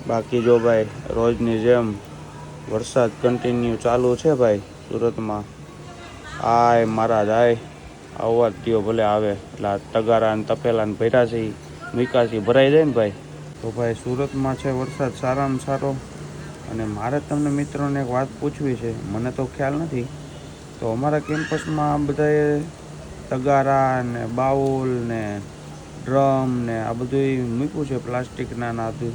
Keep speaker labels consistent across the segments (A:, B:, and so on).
A: બાકી જો ભાઈ રોજની જેમ વરસાદ કન્ટિન્યુ ચાલુ છે ભાઈ સુરતમાં. આય મારા જાય અવાજ થયો ભલે આવે એટલે તગારા ને તપેલા ને ભર્યા છે નિકાસી ભરાઈ જાય ને ભાઈ. તો ભાઈ સુરતમાં છે વરસાદ સારામાં સારો. અને મારે તમને મિત્રોને એક વાત પૂછવી છે, મને તો ખ્યાલ નથી. તો અમારા કેમ્પસમાં બધાએ તગારા ને બાઉલ ને ડ્રમ ને આ બધું મૂક્યું છે પ્લાસ્ટિકના નાતું.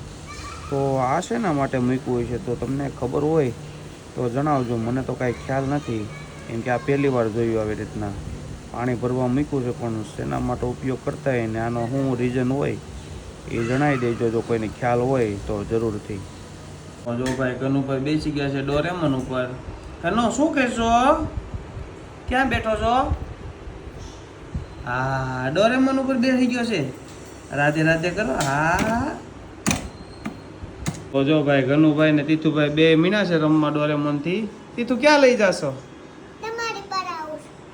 A: તો આ શેના માટે મૂક્યું હોય છે? તો તમને ખબર હોય તો જણાવજો. મને તો કાંઈ ખ્યાલ નથી, કેમ કે આ પહેલી વાર જોયું આવી રીતના પાણી ભરવા મૂક્યું છે. પણ શેના માટે ઉપયોગ કરતા હોય ને આનો શું રીઝન હોય એ જણાવી દેજો જો કોઈને ખ્યાલ હોય તો જરૂરથી. જો ભાઈ કનુભાઈ બેસી ગયા છે ડોરેમોન ઉપર. કનુ શું કહેશો? ક્યાં બેઠો છો? હા ડોરેમોન ઉપર બેસી ગયો છે. રાધે રાધે કરો. હા તો જો ભાઈ કનુભાઈ ને તીથુભાઈ બે મીના છે રમવા ડોરેમોન થી. તીથુ ક્યાં લઈ જાશો?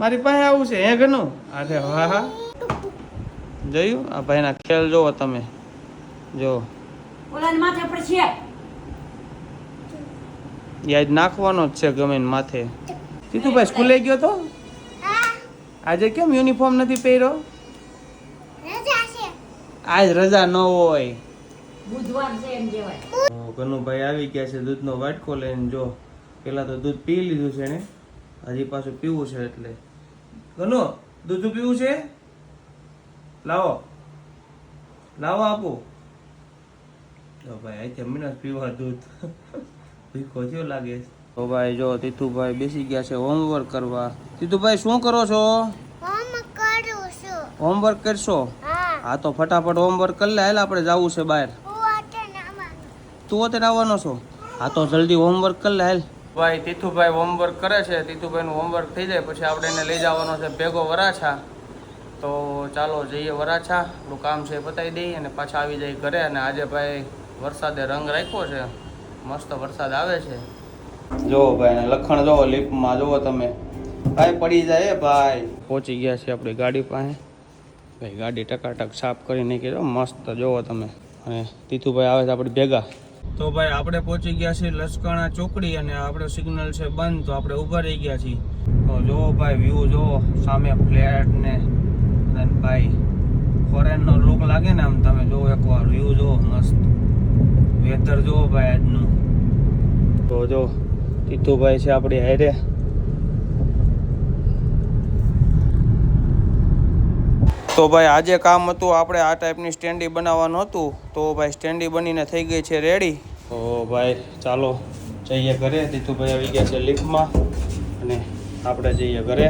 A: મારી પાસે આવું છે હે ગનુ? અરે વાહ હા જોયું આ ભાઈના ખેલ જોવો તમે. જો
B: માથે પર છે
A: યાદ નાખવાનો જ છે ગમે માથે. તીથુભાઈ સ્કૂલે ગયો તો આજે કેમ યુનિફોર્મ નથી પહેર્યો? આજ રજા ન હોય,
B: બુધવાર છે એમ કહેવાય.
A: કનુભાઈ આવી ગયા છે દૂધનો વાટકો લઈને. જો પેલા તો દૂધ પી લીધું છે ને, હજી પાછું પીવું છે. એટલે કનુ દૂધ પીવું છે? લાવો લાવો આપો. તો ભાઈ અહીંથી મીના પીવા દૂધ ભીખો થયો લાગે. તો ભાઈ જો તીથુભાઈ બેસી ગયા છે હોમવર્ક કરવા. તીથુભાઈ શું કરો છો? હોમવર્ક કરશો? હા તો ફટાફટ હોમવર્ક કરી લે. હાલ આપણે જવું છે બહાર. તું અત્યારે આવવાનો છો? હા તો જલ્દી હોમવર્ક કરી લે. હાલ ભાઈ તીથુભાઈ હોમવર્ક કરે છે. તીથુભાઈનું હોમવર્ક થઈ જાય પછી આપણે એને લઈ જવાનો છે ભેગો વરાછા. તો ચાલો જઈએ વરાછા, આપણું કામ છે એ પતાવી દઈએ અને પાછા આવી જાય ઘરે. અને આજે ભાઈ વરસાદે રંગ રાખ્યો છે, મસ્ત વરસાદ આવે છે. જો ભાઈ લખણ જોવો લિફ્ટમાં જોવો તમે. ભાઈ પડી જાય ભાઈ. પહોંચી ગયા છે આપણી ગાડી પાસે. ભાઈ ગાડી ટકાટક સાફ કરી નાખી દો મસ્ત જોવો તમે. અને તીથુભાઈ આવે છે આપણી ભેગા. તો ભાઈ આપણે પહોંચી ગયા છીએ લસકાણા ચોકડી અને આપણે સિગ્નલ છે બંધ, તો આપણે ઊભા રહી ગયા છીએ. તો જોવો ભાઈ વ્યૂ જોવો સામે ફ્લેટ ને ભાઈ ફોરેનનો લુક લાગે ને આમ. તમે જોવો એકવાર વ્યૂ જોવો મસ્ત. વેધર જોવો ભાઈ આજનું. તો જો તીથુભાઈ છે આપણી હારે. તો ભાઈ આજે કામ હતું આપણે આ ટાઈપની સ્ટેન્ડી બનાવવાનું હતું. તો ભાઈ સ્ટેન્ડી બનીને થઈ ગઈ છે રેડી. તો ભાઈ ચાલો જઈએ ઘરે. તીથુભાઈ આવી ગયા છે લિફ્ટમાં અને આપણે જઈએ ઘરે.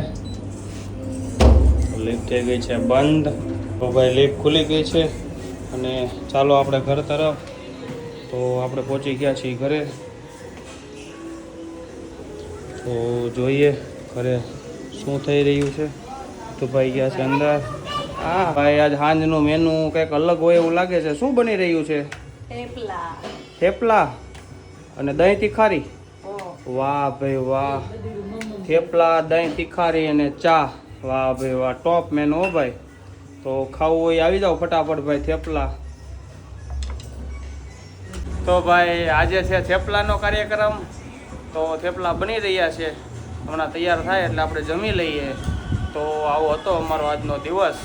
A: લિફ્ટ થઈ ગઈ છે બંધ. તો ભાઈ લિફ્ટ ખુલી ગઈ છે અને ચાલો આપણે ઘર તરફ. તો આપણે પહોંચી ગયા છીએ ઘરે. તો જોઈએ ઘરે શું થઈ રહ્યું છે. તીથુભાઈ ગયા છે અંદર. હા ભાઈ આજ સાંજનું મેનુ કંઈક અલગ હોય એવું લાગે છે. શું બની રહ્યું છે?
B: થેપલા.
A: થેપલા અને દહીં તીખારી. વાહ ભાઈ વાહ. થેપલા દહીં તીખારી અને ચા. વાહ ભાઈ વાહ ટોપ મેનુ હો ભાઈ. તો ખાવું હોય આવી જાઓ ફટાફટ ભાઈ થેપલા. તો ભાઈ આજે છે થેપલાનો કાર્યક્રમ. તો થેપલા બની રહ્યા છે, હમણાં તૈયાર થાય એટલે આપણે જમી લઈએ. તો આવો હતો અમારો આજનો દિવસ.